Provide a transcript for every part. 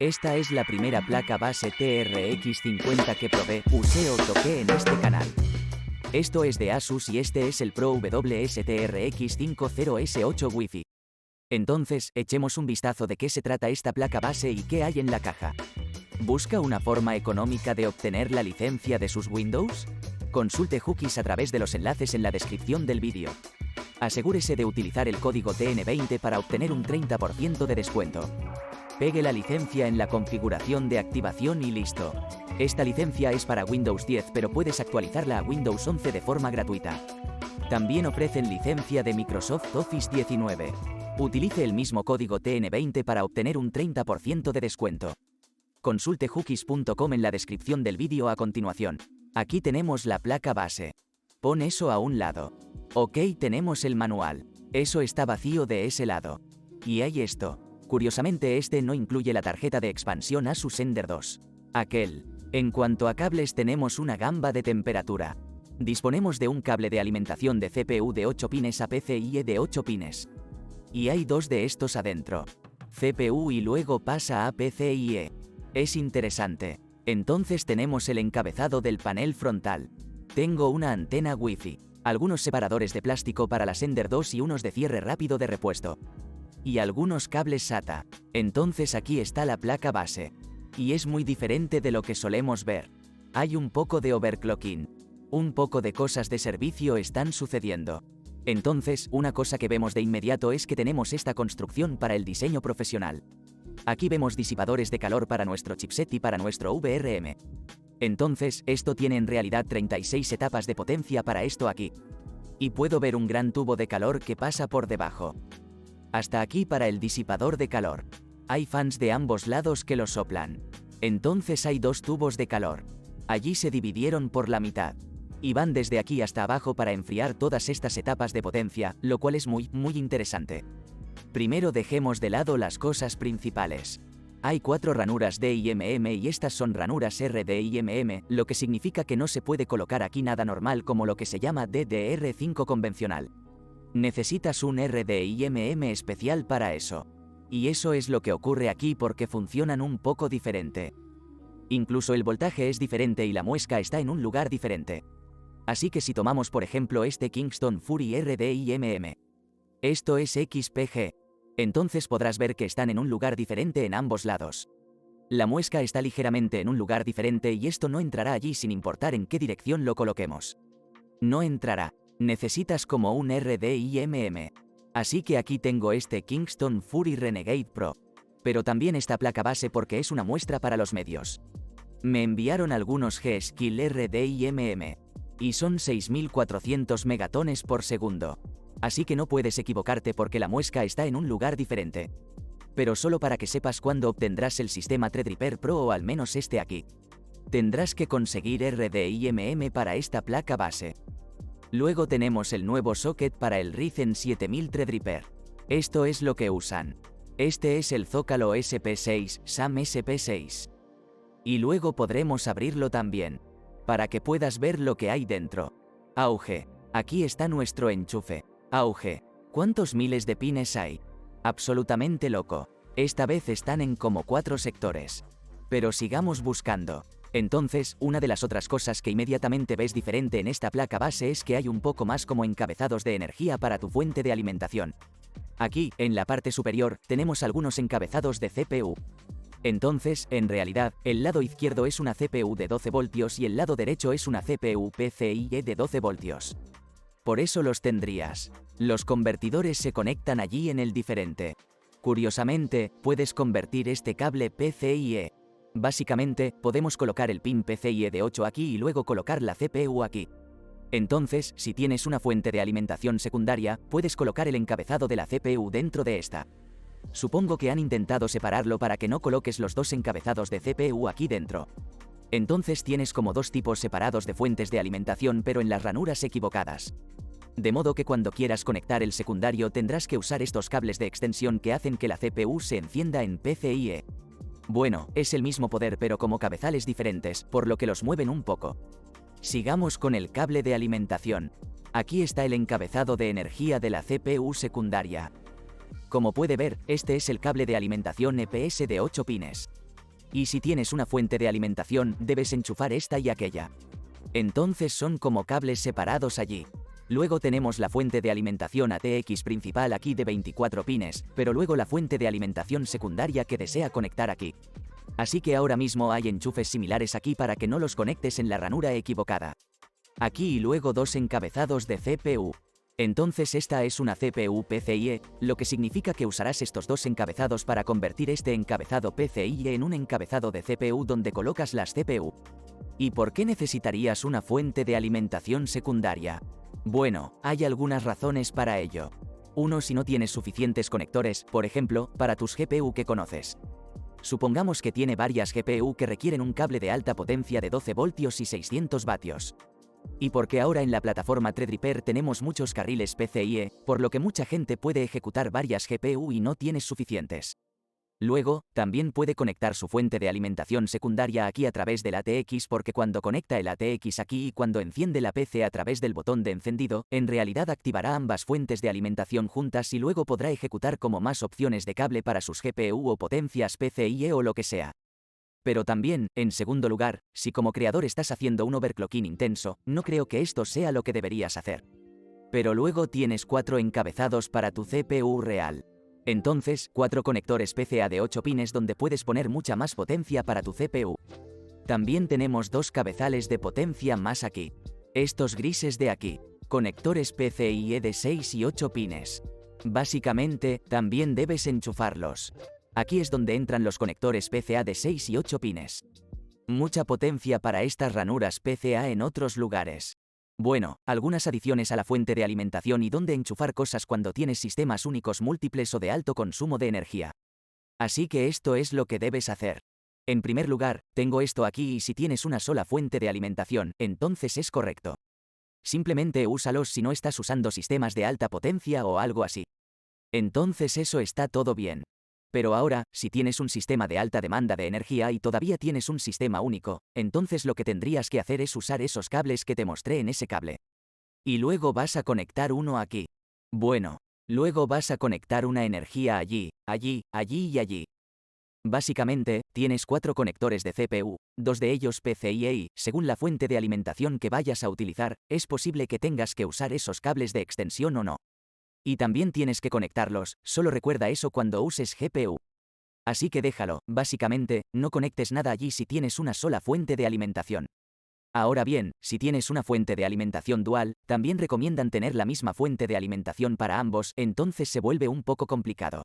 Esta es la primera placa base TRX 50 que probé, usé o toqué en este canal. Esto es de Asus y este es el Pro WSTRX 50S8 Wi-Fi. Entonces, echemos un vistazo de qué se trata esta placa base y qué hay en la caja. ¿Busca una forma económica de obtener la licencia de sus Windows? Consulte cookies a través de los enlaces en la descripción del vídeo. Asegúrese de utilizar el código TN20 para obtener un 30% de descuento. Pegue la licencia en la configuración de activación y listo. Esta licencia es para Windows 10, pero puedes actualizarla a Windows 11 de forma gratuita. También ofrecen licencia de Microsoft Office 19. Utilice el mismo código TN20 para obtener un 30% de descuento. Consulte cookies.com en la descripción del vídeo a continuación. Aquí tenemos la placa base. Pon eso a un lado. Ok, tenemos el manual. Eso está vacío de ese lado. Y hay esto. Curiosamente este no incluye la tarjeta de expansión Asus Ender 2. En cuanto a cables tenemos una gamba de temperatura. Disponemos de un cable de alimentación de CPU de 8 pines a PCIe de 8 pines. Y hay dos de estos adentro. CPU y luego pasa a PCIe. Es interesante. Entonces tenemos el encabezado del panel frontal. Tengo una antena Wi-Fi, algunos separadores de plástico para la Ender 2 y unos de cierre rápido de repuesto. Y algunos cables SATA. Entonces aquí está la placa base. Y es muy diferente de lo que solemos ver. Hay un poco de overclocking. Un poco de cosas de servicio están sucediendo. Entonces, una cosa que vemos de inmediato es que tenemos esta construcción para el diseño profesional. Aquí vemos disipadores de calor para nuestro chipset y para nuestro VRM. Entonces, esto tiene en realidad 36 etapas de potencia para esto aquí. Y puedo ver un gran tubo de calor que pasa por debajo. Hasta aquí para el disipador de calor. Hay fans de ambos lados que lo soplan. Entonces hay dos tubos de calor. Allí se dividieron por la mitad. Y van desde aquí hasta abajo para enfriar todas estas etapas de potencia, lo cual es muy interesante. Primero dejemos de lado las cosas principales. Hay 4 ranuras DIMM y estas son ranuras RDIMM, lo que significa que no se puede colocar aquí nada normal como lo que se llama DDR5 convencional. Necesitas un RDIMM especial para eso. Y eso es lo que ocurre aquí porque funcionan un poco diferente. Incluso el voltaje es diferente y la muesca está en un lugar diferente. Así que si tomamos por ejemplo este Kingston Fury RDIMM. Esto es XPG. Entonces podrás ver que están en un lugar diferente en ambos lados. La muesca está ligeramente en un lugar diferente y esto no entrará allí sin importar en qué dirección lo coloquemos. No entrará. Necesitas como un RDIMM. Así que aquí tengo este Kingston Fury Renegade Pro. Pero también esta placa base porque es una muestra para los medios. Me enviaron algunos G-Skill RDIMM. Y son 6400 megatones por segundo. Así que no puedes equivocarte porque la muesca está en un lugar diferente. Pero solo para que sepas cuándo obtendrás el sistema Threadripper Pro o al menos este aquí. Tendrás que conseguir RDIMM para esta placa base. Luego tenemos el nuevo socket para el Ryzen 7000 Threadripper. Esto es lo que usan. Este es el Zócalo SP6, SAM SP6. Y luego podremos abrirlo también. Para que puedas ver lo que hay dentro. Auge. Aquí está nuestro enchufe. Auge. ¿Cuántos miles de pines hay? Absolutamente loco. Esta vez están en como 4 sectores. Pero sigamos buscando. Entonces, una de las otras cosas que inmediatamente ves diferente en esta placa base es que hay un poco más como encabezados de energía para tu fuente de alimentación. Aquí, en la parte superior, tenemos algunos encabezados de CPU. Entonces, en realidad, el lado izquierdo es una CPU de 12 voltios y el lado derecho es una CPU PCIe de 12 voltios. Por eso los tendrías. Los convertidores se conectan allí en el diferente. Curiosamente, puedes convertir este cable PCIe. Básicamente, podemos colocar el pin PCIe de 8 aquí y luego colocar la CPU aquí. Entonces, si tienes una fuente de alimentación secundaria, puedes colocar el encabezado de la CPU dentro de esta. Supongo que han intentado separarlo para que no coloques los dos encabezados de CPU aquí dentro. Entonces tienes como dos tipos separados de fuentes de alimentación pero en las ranuras equivocadas. De modo que cuando quieras conectar el secundario tendrás que usar estos cables de extensión que hacen que la CPU se encienda en PCIe. Bueno, es el mismo poder pero como cabezales diferentes, por lo que los mueven un poco. Sigamos con el cable de alimentación. Aquí está el encabezado de energía de la CPU secundaria. Como puede ver, este es el cable de alimentación EPS de 8 pines. Y si tienes una fuente de alimentación, debes enchufar esta y aquella. Entonces son como cables separados allí. Luego tenemos la fuente de alimentación ATX principal aquí de 24 pines, pero luego la fuente de alimentación secundaria que desea conectar aquí. Así que ahora mismo hay enchufes similares aquí para que no los conectes en la ranura equivocada. Aquí y luego dos encabezados de CPU. Entonces esta es una CPU PCIe, lo que significa que usarás estos dos encabezados para convertir este encabezado PCIe en un encabezado de CPU donde colocas las CPU. ¿Y por qué necesitarías una fuente de alimentación secundaria? Bueno, hay algunas razones para ello. 1. Si no tienes suficientes conectores, por ejemplo, para tus GPU que conoces. Supongamos que tiene varias GPU que requieren un cable de alta potencia de 12 voltios y 600 vatios. Y porque ahora en la plataforma Threadripper tenemos muchos carriles PCIe, por lo que mucha gente puede ejecutar varias GPU y no tienes suficientes. Luego, también puede conectar su fuente de alimentación secundaria aquí a través del ATX porque cuando conecta el ATX aquí y cuando enciende la PC a través del botón de encendido, en realidad activará ambas fuentes de alimentación juntas y luego podrá ejecutar como más opciones de cable para sus GPU o potencias PCIe o lo que sea. Pero también, en segundo lugar, si como creador estás haciendo un overclocking intenso, no creo que esto sea lo que deberías hacer. Pero luego tienes 4 encabezados para tu CPU real. Entonces, 4 conectores PCA de 8 pines donde puedes poner mucha más potencia para tu CPU. También tenemos 2 cabezales de potencia más aquí. Estos grises de aquí. Conectores PCIe de 6 y 8 pines. Básicamente, también debes enchufarlos. Aquí es donde entran los conectores PCA de 6 y 8 pines. Mucha potencia para estas ranuras PCA en otros lugares. Bueno, algunas adiciones a la fuente de alimentación y dónde enchufar cosas cuando tienes sistemas únicos múltiples o de alto consumo de energía. Así que esto es lo que debes hacer. En primer lugar, tengo esto aquí y si tienes una sola fuente de alimentación, entonces es correcto. Simplemente úsalos si no estás usando sistemas de alta potencia o algo así. Entonces eso está todo bien. Pero ahora, si tienes un sistema de alta demanda de energía y todavía tienes un sistema único, entonces lo que tendrías que hacer es usar esos cables que te mostré en ese cable. Y luego vas a conectar uno aquí. Bueno, luego vas a conectar una energía allí, allí, allí y allí. Básicamente, tienes 4 conectores de CPU, 2 de ellos PCIe y, según la fuente de alimentación que vayas a utilizar, es posible que tengas que usar esos cables de extensión o no. Y también tienes que conectarlos, solo recuerda eso cuando uses GPU. Así que déjalo, básicamente, no conectes nada allí si tienes una sola fuente de alimentación. Ahora bien, si tienes una fuente de alimentación dual, también recomiendan tener la misma fuente de alimentación para ambos, entonces se vuelve un poco complicado.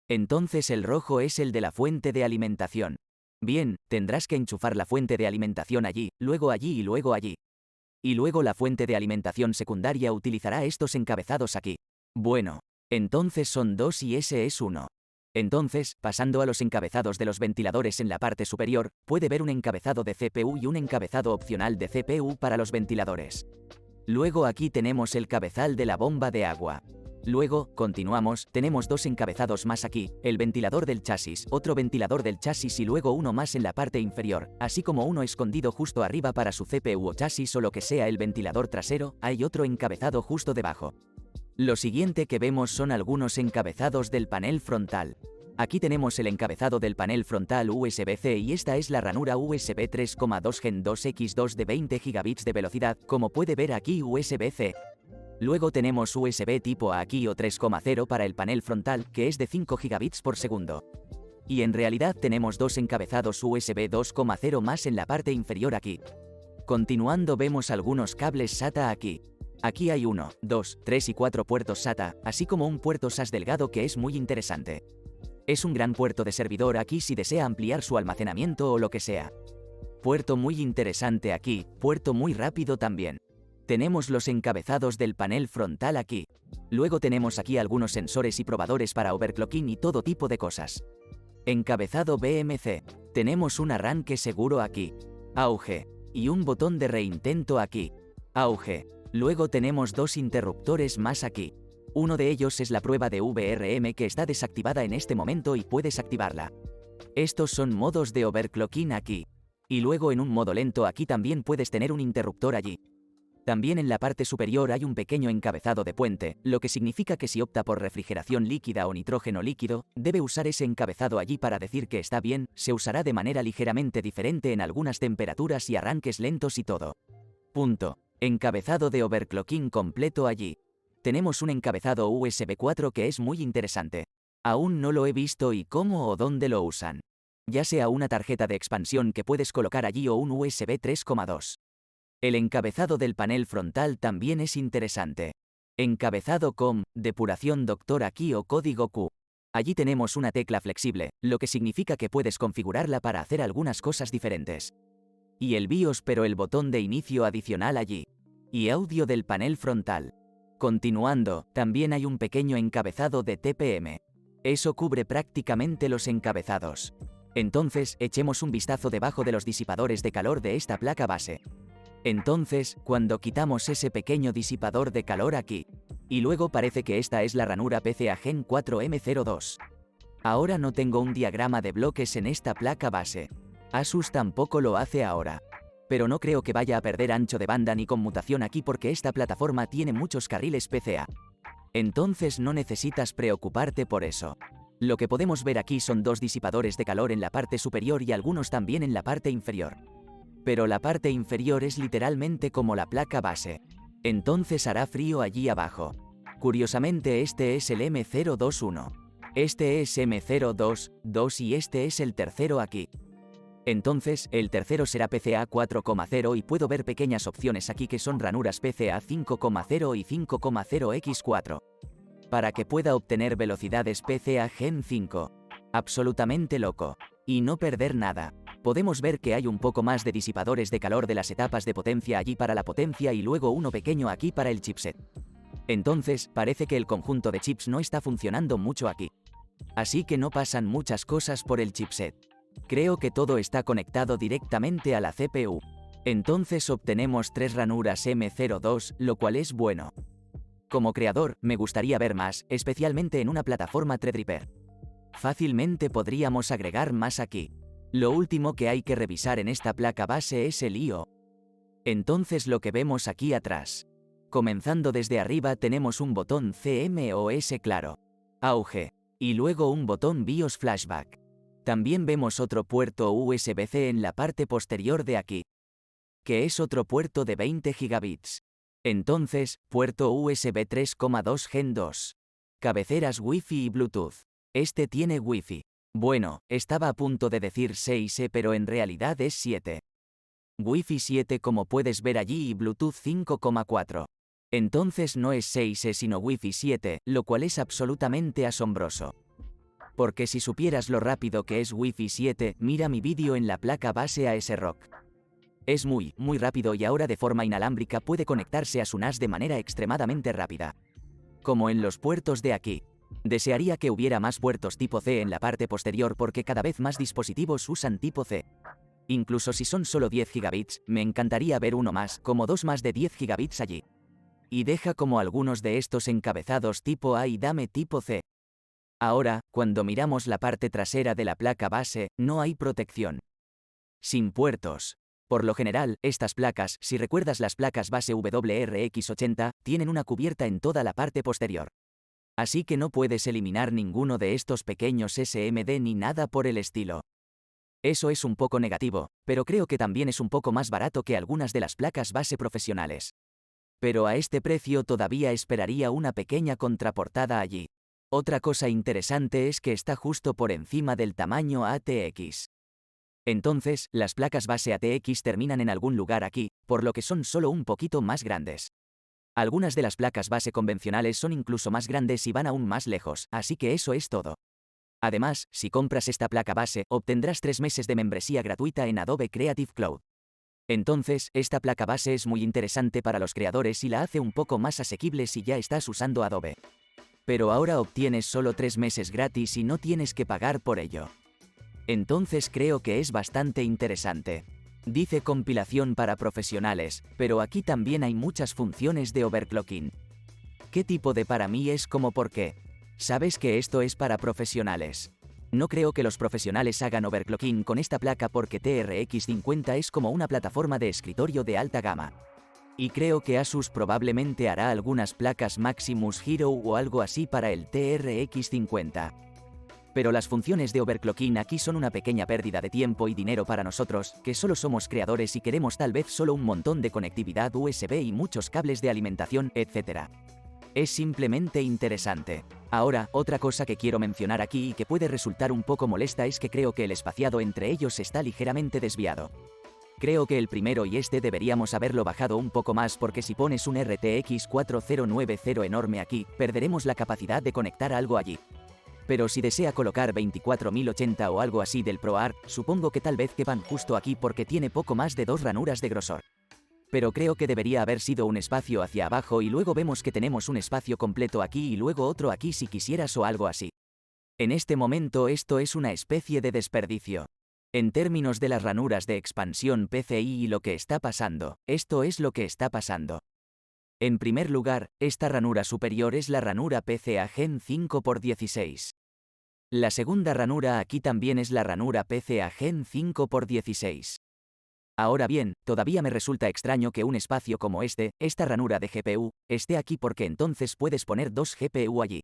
Entonces el rojo es el de la fuente de alimentación. Bien, tendrás que enchufar la fuente de alimentación allí, luego allí y luego allí. Y luego la fuente de alimentación secundaria utilizará estos encabezados aquí. Bueno, entonces son 2 y ese es 1. Entonces, pasando a los encabezados de los ventiladores en la parte superior, puede ver un encabezado de CPU y un encabezado opcional de CPU para los ventiladores. Luego aquí tenemos el cabezal de la bomba de agua. Luego, continuamos, tenemos 2 encabezados más aquí, el ventilador del chasis, otro ventilador del chasis y luego uno más en la parte inferior, así como uno escondido justo arriba para su CPU o chasis o lo que sea el ventilador trasero, hay otro encabezado justo debajo. Lo siguiente que vemos son algunos encabezados del panel frontal. Aquí tenemos el encabezado del panel frontal USB-C y esta es la ranura USB 3.2 Gen 2X2 de 20 gigabits de velocidad, como puede ver aquí USB-C. Luego tenemos USB tipo A aquí o 3.0 para el panel frontal, que es de 5 gigabits por segundo. Y en realidad tenemos 2 encabezados USB 2.0 más en la parte inferior aquí. Continuando vemos algunos cables SATA aquí. Aquí hay 1, 2, 3 y 4 puertos SATA, así como un puerto SAS delgado que es muy interesante. Es un gran puerto de servidor aquí si desea ampliar su almacenamiento o lo que sea. Puerto muy interesante aquí, puerto muy rápido también. Tenemos los encabezados del panel frontal aquí. Luego tenemos aquí algunos sensores y probadores para overclocking y todo tipo de cosas. Encabezado BMC. Tenemos un arranque seguro aquí. Auge. Y un botón de reintento aquí. Auge. Luego tenemos 2 interruptores más aquí. Uno de ellos es la prueba de VRM que está desactivada en este momento y puedes activarla. Estos son modos de overclocking aquí. Y luego en un modo lento aquí también puedes tener un interruptor allí. También en la parte superior hay un pequeño encabezado de puente, lo que significa que si opta por refrigeración líquida o nitrógeno líquido, debe usar ese encabezado allí para decir que está bien, se usará de manera ligeramente diferente en algunas temperaturas y arranques lentos y todo. Punto. Encabezado de overclocking completo allí. Tenemos un encabezado USB 4 que es muy interesante. Aún no lo he visto y cómo o dónde lo usan. Ya sea una tarjeta de expansión que puedes colocar allí o un USB 3,2. El encabezado del panel frontal también es interesante. Encabezado com, depuración doctor aquí o código Q. Allí tenemos una tecla flexible, lo que significa que puedes configurarla para hacer algunas cosas diferentes. Y el BIOS pero el botón de inicio adicional allí. Y audio del panel frontal. Continuando, también hay un pequeño encabezado de TPM. Eso cubre prácticamente los encabezados. Entonces, echemos un vistazo debajo de los disipadores de calor de esta placa base. Entonces, cuando quitamos ese pequeño disipador de calor aquí, y luego parece que esta es la ranura PCA Gen 4M02. Ahora no tengo un diagrama de bloques en esta placa base. Asus tampoco lo hace ahora. Pero no creo que vaya a perder ancho de banda ni conmutación aquí porque esta plataforma tiene muchos carriles PCA. Entonces no necesitas preocuparte por eso. Lo que podemos ver aquí son dos disipadores de calor en la parte superior y algunos también en la parte inferior. Pero la parte inferior es literalmente como la placa base. Entonces hará frío allí abajo. Curiosamente este es el M021. Este es M022 y este es el tercero aquí. Entonces, el tercero será PCA 4,0 y puedo ver pequeñas opciones aquí que son ranuras PCA 5,0 y 5,0x4. Para que pueda obtener velocidades PCA Gen 5. Absolutamente loco. Y no perder nada. Podemos ver que hay un poco más de disipadores de calor de las etapas de potencia allí para la potencia y luego uno pequeño aquí para el chipset. Entonces, parece que el conjunto de chips no está funcionando mucho aquí. Así que no pasan muchas cosas por el chipset. Creo que todo está conectado directamente a la CPU. Entonces obtenemos 3 ranuras M02, lo cual es bueno. Como creador, me gustaría ver más, especialmente en una plataforma Threadripper. Fácilmente podríamos agregar más aquí. Lo último que hay que revisar en esta placa base es el I/O. Entonces lo que vemos aquí atrás. Comenzando desde arriba tenemos un botón CMOS claro. Auge. Y luego un botón BIOS Flashback. También vemos otro puerto USB-C en la parte posterior de aquí. Que es otro puerto de 20 gigabits. Entonces, puerto USB 3,2 Gen 2. Cabeceras Wi-Fi y Bluetooth. Este tiene Wi-Fi. Bueno, estaba a punto de decir 6E pero en realidad es 7. Wi-Fi 7 como puedes ver allí y Bluetooth 5,4. Entonces no es 6E sino Wi-Fi 7, lo cual es absolutamente asombroso. Porque si supieras lo rápido que es Wi-Fi 7, mira mi vídeo en la placa base ASRock. Es muy rápido y ahora de forma inalámbrica puede conectarse a su NAS de manera extremadamente rápida. Como en los puertos de aquí. Desearía que hubiera más puertos tipo C en la parte posterior porque cada vez más dispositivos usan tipo C. Incluso si son solo 10 gigabits, me encantaría ver uno más, como dos más de 10 gigabits allí. Y deja como algunos de estos encabezados tipo A y dame tipo C. Ahora, cuando miramos la parte trasera de la placa base, no hay protección. Sin puertos. Por lo general, estas placas, si recuerdas las placas base WRX80, tienen una cubierta en toda la parte posterior. Así que no puedes eliminar ninguno de estos pequeños SMD ni nada por el estilo. Eso es un poco negativo, pero creo que también es un poco más barato que algunas de las placas base profesionales. Pero a este precio todavía esperaría una pequeña contraportada allí. Otra cosa interesante es que está justo por encima del tamaño ATX. Entonces, las placas base ATX terminan en algún lugar aquí, por lo que son solo un poquito más grandes. Algunas de las placas base convencionales son incluso más grandes y van aún más lejos, así que eso es todo. Además, si compras esta placa base, obtendrás 3 meses de membresía gratuita en Adobe Creative Cloud. Entonces, esta placa base es muy interesante para los creadores y la hace un poco más asequible si ya estás usando Adobe. Pero ahora obtienes solo 3 meses gratis y no tienes que pagar por ello. Entonces creo que es bastante interesante. Dice compilación para profesionales, pero aquí también hay muchas funciones de overclocking. ¿Qué tipo de para mí es como por qué? Sabes que esto es para profesionales. No creo que los profesionales hagan overclocking con esta placa porque TRX 50 es como una plataforma de escritorio de alta gama. Y creo que Asus probablemente hará algunas placas Maximus Hero o algo así para el TRX 50. Pero las funciones de overclocking aquí son una pequeña pérdida de tiempo y dinero para nosotros, que solo somos creadores y queremos tal vez solo un montón de conectividad USB y muchos cables de alimentación, etc. Es simplemente interesante. Ahora, otra cosa que quiero mencionar aquí y que puede resultar un poco molesta es que creo que el espaciado entre ellos está ligeramente desviado. Creo que el primero y este deberíamos haberlo bajado un poco más porque si pones un RTX 4090 enorme aquí, perderemos la capacidad de conectar algo allí. Pero si desea colocar 24080 o algo así del ProArt, supongo que tal vez quepan justo aquí porque tiene poco más de 2 ranuras de grosor. Pero creo que debería haber sido un espacio hacia abajo y luego vemos que tenemos un espacio completo aquí y luego otro aquí si quisieras o algo así. En este momento esto es una especie de desperdicio. En términos de las ranuras de expansión PCI y lo que está pasando, esto es lo que está pasando. En primer lugar, esta ranura superior es la ranura PCA Gen 5x16. La segunda ranura aquí también es la ranura PCA Gen 5x16. Ahora bien, todavía me resulta extraño que un espacio como esta ranura de GPU, esté aquí porque entonces puedes poner 2 GPU allí.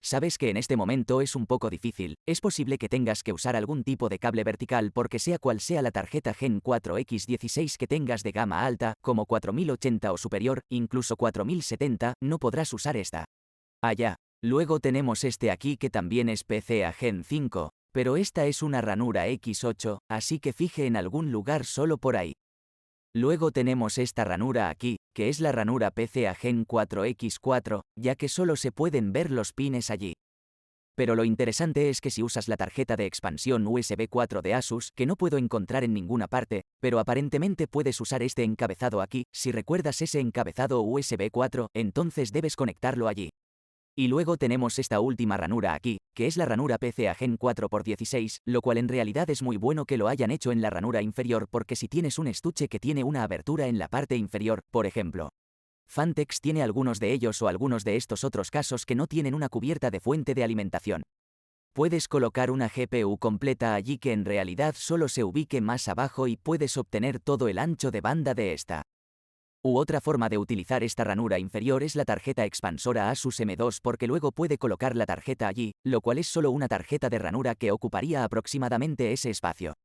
Sabes que en este momento es un poco difícil, es posible que tengas que usar algún tipo de cable vertical porque sea cual sea la tarjeta Gen 4X16 que tengas de gama alta, como 4080 o superior, incluso 4070, no podrás usar esta. Allá. Luego tenemos este aquí que también es PCA Gen 5, pero esta es una ranura X8, así que fije en algún lugar solo por ahí. Luego tenemos esta ranura aquí, que es la ranura PCA Gen 4X4, ya que solo se pueden ver los pines allí. Pero lo interesante es que si usas la tarjeta de expansión USB 4 de Asus, que no puedo encontrar en ninguna parte, pero aparentemente puedes usar este encabezado aquí, si recuerdas ese encabezado USB 4, entonces debes conectarlo allí. Y luego tenemos esta última ranura aquí, que es la ranura PCA Gen 4x16, lo cual en realidad es muy bueno que lo hayan hecho en la ranura inferior porque si tienes un estuche que tiene una abertura en la parte inferior, por ejemplo. Fantex tiene algunos de ellos o algunos de estos otros casos que no tienen una cubierta de fuente de alimentación. Puedes colocar una GPU completa allí que en realidad solo se ubique más abajo y puedes obtener todo el ancho de banda de esta. Otra forma de utilizar esta ranura inferior es la tarjeta expansora Asus M2 porque luego puede colocar la tarjeta allí, lo cual es solo una tarjeta de ranura que ocuparía aproximadamente ese espacio.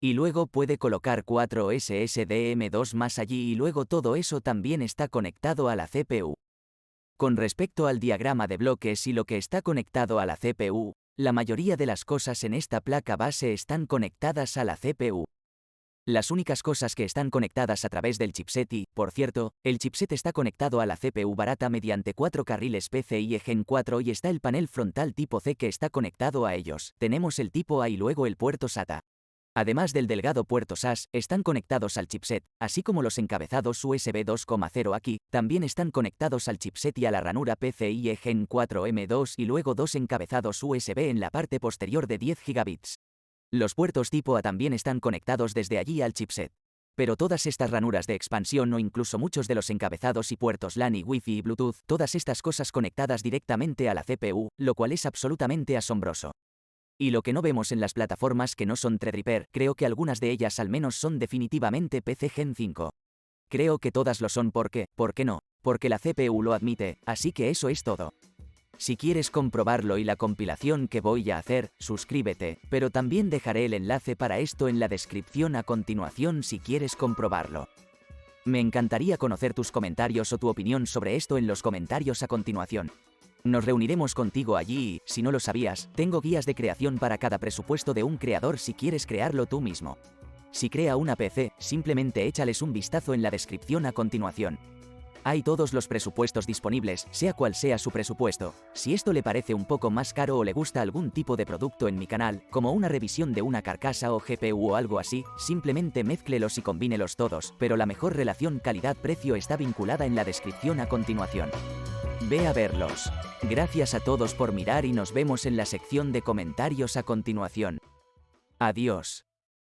Y luego puede colocar 4 SSD M2 más allí y luego todo eso también está conectado a la CPU. Con respecto al diagrama de bloques y lo que está conectado a la CPU, la mayoría de las cosas en esta placa base están conectadas a la CPU. Las únicas cosas que están conectadas a través del chipset y, por cierto, el chipset está conectado a la CPU barata mediante 4 carriles PCIe Gen 4 y está el panel frontal tipo C que está conectado a ellos. Tenemos el tipo A y luego el puerto SATA. Además del delgado puerto SAS, están conectados al chipset, así como los encabezados USB 2.0 aquí, también están conectados al chipset y a la ranura PCIe Gen 4 M2 y luego 2 encabezados USB en la parte posterior de 10 gigabits. Los puertos tipo A también están conectados desde allí al chipset. Pero todas estas ranuras de expansión o incluso muchos de los encabezados y puertos LAN y Wi-Fi y Bluetooth, todas estas cosas conectadas directamente a la CPU, lo cual es absolutamente asombroso. Y lo que no vemos en las plataformas que no son Threadripper, creo que algunas de ellas al menos son definitivamente PC Gen 5. Creo que todas lo son ¿por qué no? Porque la CPU lo admite, así que eso es todo. Si quieres comprobarlo y la compilación que voy a hacer, suscríbete, pero también dejaré el enlace para esto en la descripción a continuación si quieres comprobarlo. Me encantaría conocer tus comentarios o tu opinión sobre esto en los comentarios a continuación. Nos reuniremos contigo allí y, si no lo sabías, tengo guías de creación para cada presupuesto de un creador si quieres crearlo tú mismo. Si crea una PC, simplemente échales un vistazo en la descripción a continuación. Hay todos los presupuestos disponibles, sea cual sea su presupuesto. Si esto le parece un poco más caro o le gusta algún tipo de producto en mi canal, como una revisión de una carcasa o GPU o algo así, simplemente mézclelos y combínelos todos, pero la mejor relación calidad-precio está vinculada en la descripción a continuación. Ve a verlos. Gracias a todos por mirar y nos vemos en la sección de comentarios a continuación. Adiós.